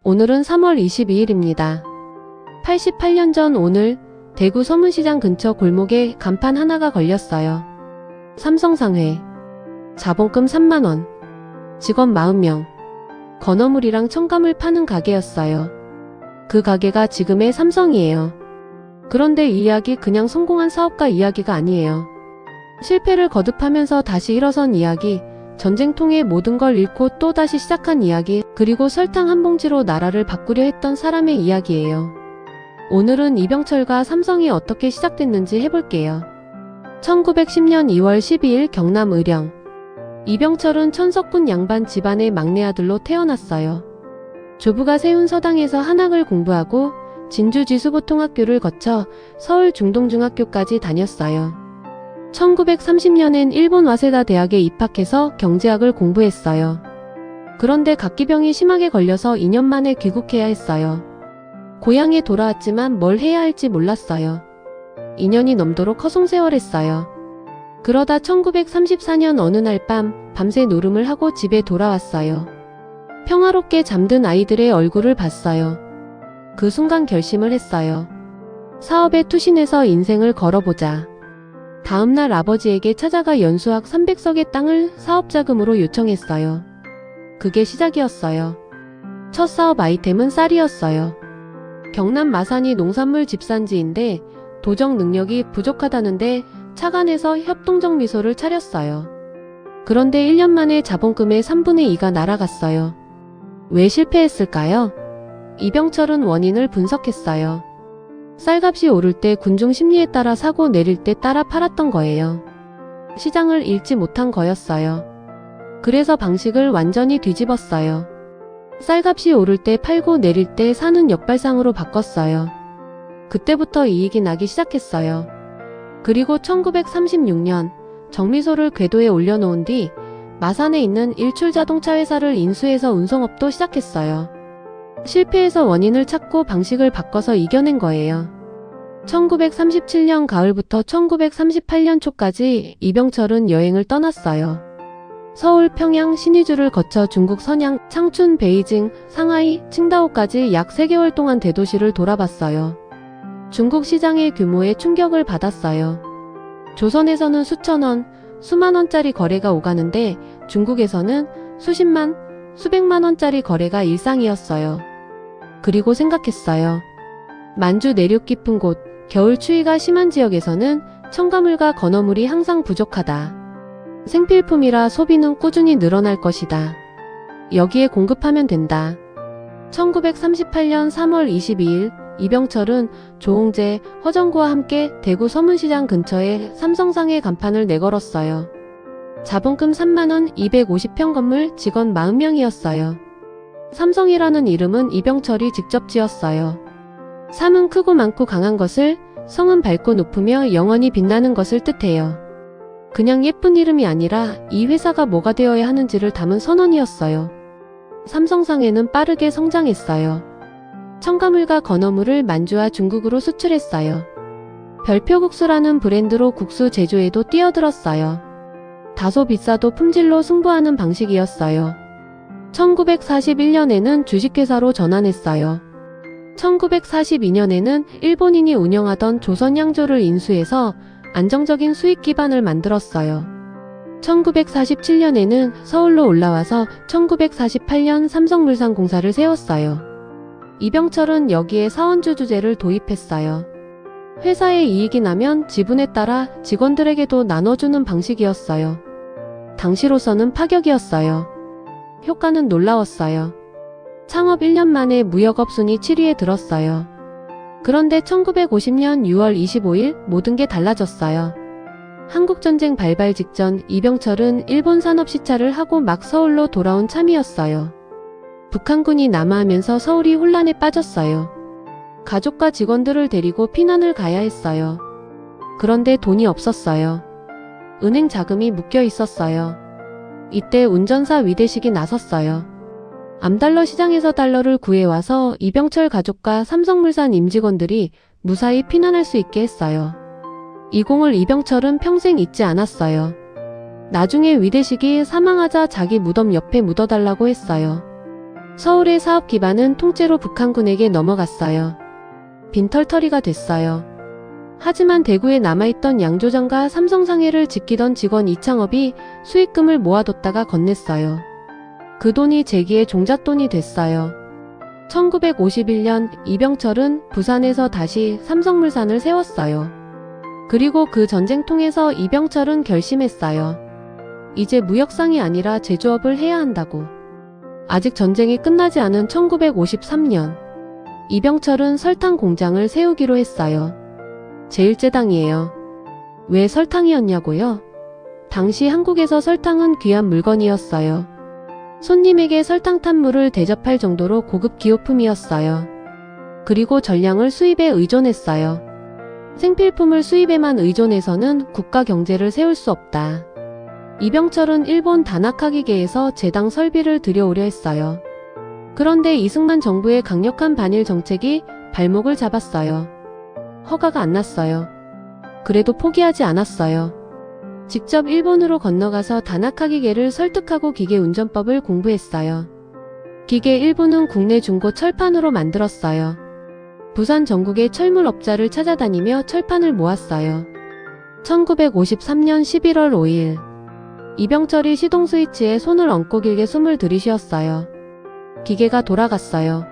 오늘은 3월 22일입니다. 88년 전 오늘 대구 서문시장 근처 골목에 간판 하나가 걸렸어요. 삼성상회. 자본금 3만원. 직원 40명. 건어물이랑 첨가물 파는 가게였어요. 그 가게가 지금의 삼성이에요. 그런데 이 이야기 그냥 성공한 사업가 이야기가 아니에요. 실패를 거듭하면서 다시 일어선 이야기, 전쟁 통해 모든 걸 잃고 또 다시 시작한 이야기, 그리고 설탕 한 봉지로 나라를 바꾸려 했던 사람의 이야기예요. 오늘은 이병철과 삼성이 어떻게 시작됐는지 해볼게요. 1910년 2월 12일 경남 의령. 이병철은 천석군 양반 집안의 막내 아들로 태어났어요. 조부가 세운 서당에서 한학을 공부하고 진주 지수보통학교를 거쳐 서울 중동중학교까지 다녔어요. 1930년엔 일본 와세다 대학에 입학해서 경제학을 공부했어요. 그런데 각기병이 심하게 걸려서 2년 만에 귀국해야 했어요. 고향에 돌아왔지만 뭘 해야 할지 몰랐어요. 2년이 넘도록 허송세월했어요. 그러다 1934년 어느 날 밤새 노름을 하고 집에 돌아왔어요. 평화롭게 잠든 아이들의 얼굴을 봤어요. 그 순간 결심을 했어요. 사업에 투신해서 인생을 걸어보자. 다음날 아버지에게 찾아가 연수학 300석의 땅을 사업자금으로 요청했어요. 그게 시작이었어요. 첫 사업 아이템은 쌀이었어요. 경남 마산이 농산물 집산지인데 도정 능력이 부족하다는데 차관에서 협동적 미소를 차렸어요. 그런데 1년 만에 자본금의 3분의 2가 날아갔어요. 왜 실패했을까요? 이병철은 원인을 분석했어요. 쌀값이 오를 때 군중 심리에 따라 사고 내릴 때 따라 팔았던 거예요. 시장을 읽지 못한 거였어요. 그래서 방식을 완전히 뒤집었어요. 쌀값이 오를 때 팔고 내릴 때 사는 역발상으로 바꿨어요. 그때부터 이익이 나기 시작했어요. 그리고 1936년 정미소를 궤도에 올려놓은 뒤 마산에 있는 일출자동차 회사를 인수해서 운송업도 시작했어요. 실패해서 원인을 찾고 방식을 바꿔서 이겨낸 거예요. 1937년 가을부터 1938년 초까지 이병철은 여행을 떠났어요. 서울, 평양, 신의주를 거쳐 중국 선양, 창춘, 베이징, 상하이, 칭다오까지 약 3개월 동안 대도시를 돌아봤어요. 중국 시장의 규모에 충격을 받았어요. 조선에서는 수천원, 수만원짜리 거래가 오가는데 중국에서는 수십만, 수백만원짜리 거래가 일상이었어요. 그리고 생각했어요. 만주 내륙 깊은 곳, 겨울 추위가 심한 지역에서는 첨가물과 건어물이 항상 부족하다. 생필품이라 소비는 꾸준히 늘어날 것이다. 여기에 공급하면 된다. 1938년 3월 22일 이병철은 조홍재, 허정구와 함께 대구 서문시장 근처에 삼성상회 간판을 내걸었어요. 자본금 3만원, 250평 건물, 직원 40명이었어요. 삼성이라는 이름은 이병철이 직접 지었어요. 삼은 크고 많고 강한 것을, 성은 밝고 높으며 영원히 빛나는 것을 뜻해요. 그냥 예쁜 이름이 아니라 이 회사가 뭐가 되어야 하는지를 담은 선언이었어요. 삼성상회는 빠르게 성장했어요. 첨가물과 건어물을 만주와 중국으로 수출했어요. 별표국수라는 브랜드로 국수 제조에도 뛰어들었어요. 다소 비싸도 품질로 승부하는 방식이었어요. 1941년에는 주식회사로 전환했어요. 1942년에는 일본인이 운영하던 조선양조를 인수해서 안정적인 수익 기반을 만들었어요. 1947년에는 서울로 올라와서 1948년 삼성물산공사를 세웠어요. 이병철은 여기에 사원주주제를 도입했어요. 회사에 이익이 나면 지분에 따라 직원들에게도 나눠주는 방식이었어요. 당시로서는 파격이었어요. 효과는 놀라웠어요. 창업 1년 만에 무역업 순위 7위에 들었어요. 그런데 1950년 6월 25일 모든 게 달라졌어요. 한국전쟁 발발 직전 이병철은 일본 산업 시찰을 하고 막 서울로 돌아온 참이었어요. 북한군이 남하하면서 서울이 혼란에 빠졌어요. 가족과 직원들을 데리고 피난을 가야 했어요. 그런데 돈이 없었어요. 은행 자금이 묶여 있었어요. 이때 운전사 위대식이 나섰어요. 암달러 시장에서 달러를 구해와서 이병철 가족과 삼성물산 임직원들이 무사히 피난할 수 있게 했어요. 이 공을 이병철은 평생 잊지 않았어요. 나중에 위대식이 사망하자 자기 무덤 옆에 묻어달라고 했어요. 서울의 사업 기반은 통째로 북한군에게 넘어갔어요. 빈털터리가 됐어요. 하지만 대구에 남아있던 양조장과 삼성상해를 지키던 직원 이창업이 수익금을 모아뒀다가 건넸어요. 그 돈이 재기의 종잣돈이 됐어요. 1951년 이병철은 부산에서 다시 삼성물산을 세웠어요. 그리고 그 전쟁 통해서 이병철은 결심했어요. 이제 무역상이 아니라 제조업을 해야 한다고. 아직 전쟁이 끝나지 않은 1953년 이병철은 설탕 공장을 세우기로 했어요. 제1제당이에요. 왜 설탕이었냐고요? 당시 한국에서 설탕은 귀한 물건이었어요. 손님에게 설탕 탄 물을 대접할 정도로 고급 기호품이었어요. 그리고 전량을 수입에 의존했어요. 생필품을 수입에만 의존해서는 국가 경제를 세울 수 없다. 이병철은 일본 다나카기계에서 제당 설비를 들여오려 했어요. 그런데 이승만 정부의 강력한 반일 정책이 발목을 잡았어요. 허가가 안 났어요. 그래도 포기하지 않았어요. 직접 일본으로 건너가서 다나카기계를 설득하고 기계 운전법을 공부했어요. 기계 일부는 국내 중고 철판으로 만들었어요. 부산 전국의 철물업자를 찾아다니며 철판을 모았어요. 1953년 11월 5일 이병철이 시동 스위치에 손을 얹고 길게 숨을 들이쉬었어요. 기계가 돌아갔어요.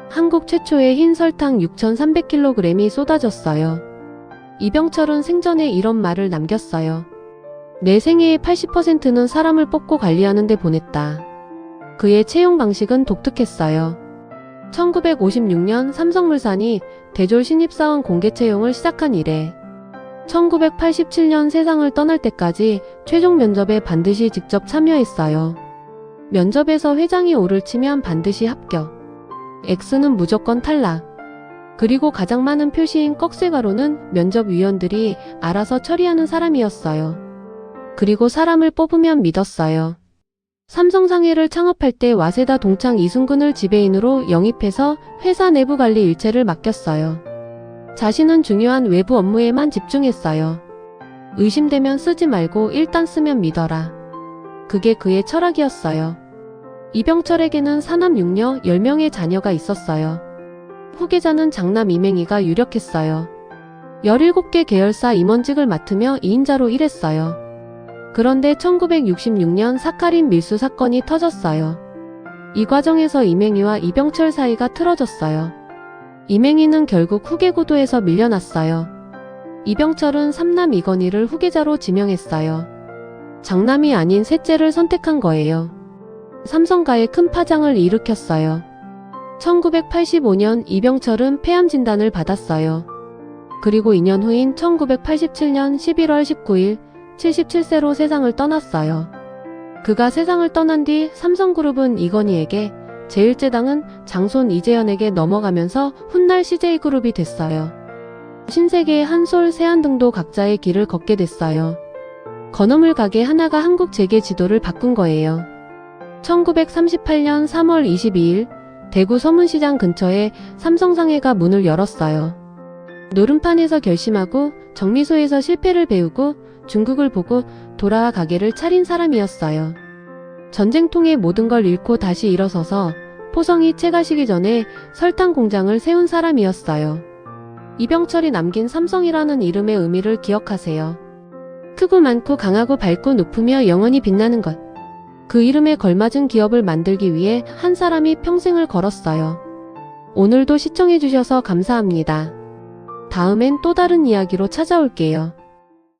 한국 최초의 흰 설탕 6,300kg이 쏟아졌어요. 이병철은 생전에 이런 말을 남겼어요. 내 생애의 80%는 사람을 뽑고 관리하는 데 보냈다. 그의 채용 방식은 독특했어요. 1956년 삼성물산이 대졸 신입사원 공개 채용을 시작한 이래 1987년 세상을 떠날 때까지 최종 면접에 반드시 직접 참여했어요. 면접에서 회장이 오를 치면 반드시 합격. X는 무조건 탈락. 그리고 가장 많은 표시인 꺽쇠가로는 면접위원들이 알아서 처리하는 사람이었어요. 그리고 사람을 뽑으면 믿었어요. 삼성상해를 창업할 때 와세다 동창 이순근을 지배인으로 영입해서 회사 내부 관리 일체를 맡겼어요. 자신은 중요한 외부 업무에만 집중했어요. 의심되면 쓰지 말고 일단 쓰면 믿어라. 그게 그의 철학이었어요. 이병철에게는 사남 6녀 10명의 자녀가 있었어요. 후계자는 장남 이맹희가 유력했어요. 17개 계열사 임원직을 맡으며 2인자로 일했어요. 그런데 1966년 사카린 밀수 사건이 터졌어요. 이 과정에서 이맹희와 이병철 사이가 틀어졌어요. 이맹희는 결국 후계 구도에서 밀려났어요. 이병철은 삼남 이건희를 후계자로 지명했어요. 장남이 아닌 셋째를 선택한 거예요. 삼성가에 큰 파장을 일으켰어요. 1985년 이병철은 폐암 진단을 받았어요. 그리고 2년 후인 1987년 11월 19일 77세로 세상을 떠났어요. 그가 세상을 떠난 뒤 삼성그룹은 이건희에게, 제1제당은 장손 이재현에게 넘어가면서 훗날 CJ그룹이 됐어요. 신세계, 한솔, 세안 등도 각자의 길을 걷게 됐어요. 건어물 가게 하나가 한국 재계 지도를 바꾼 거예요. 1938년 3월 22일 대구 서문시장 근처에 삼성상해가 문을 열었어요. 노름판에서 결심하고 정미소에서 실패를 배우고 중국을 보고 돌아와 가게를 차린 사람이었어요. 전쟁통에 모든 걸 잃고 다시 일어서서 포성이 채가시기 전에 설탕 공장을 세운 사람이었어요. 이병철이 남긴 삼성이라는 이름의 의미를 기억하세요. 크고 많고 강하고 밝고 높으며 영원히 빛나는 것. 그 이름에 걸맞은 기업을 만들기 위해 한 사람이 평생을 걸었어요. 오늘도 시청해주셔서 감사합니다. 다음엔 또 다른 이야기로 찾아올게요.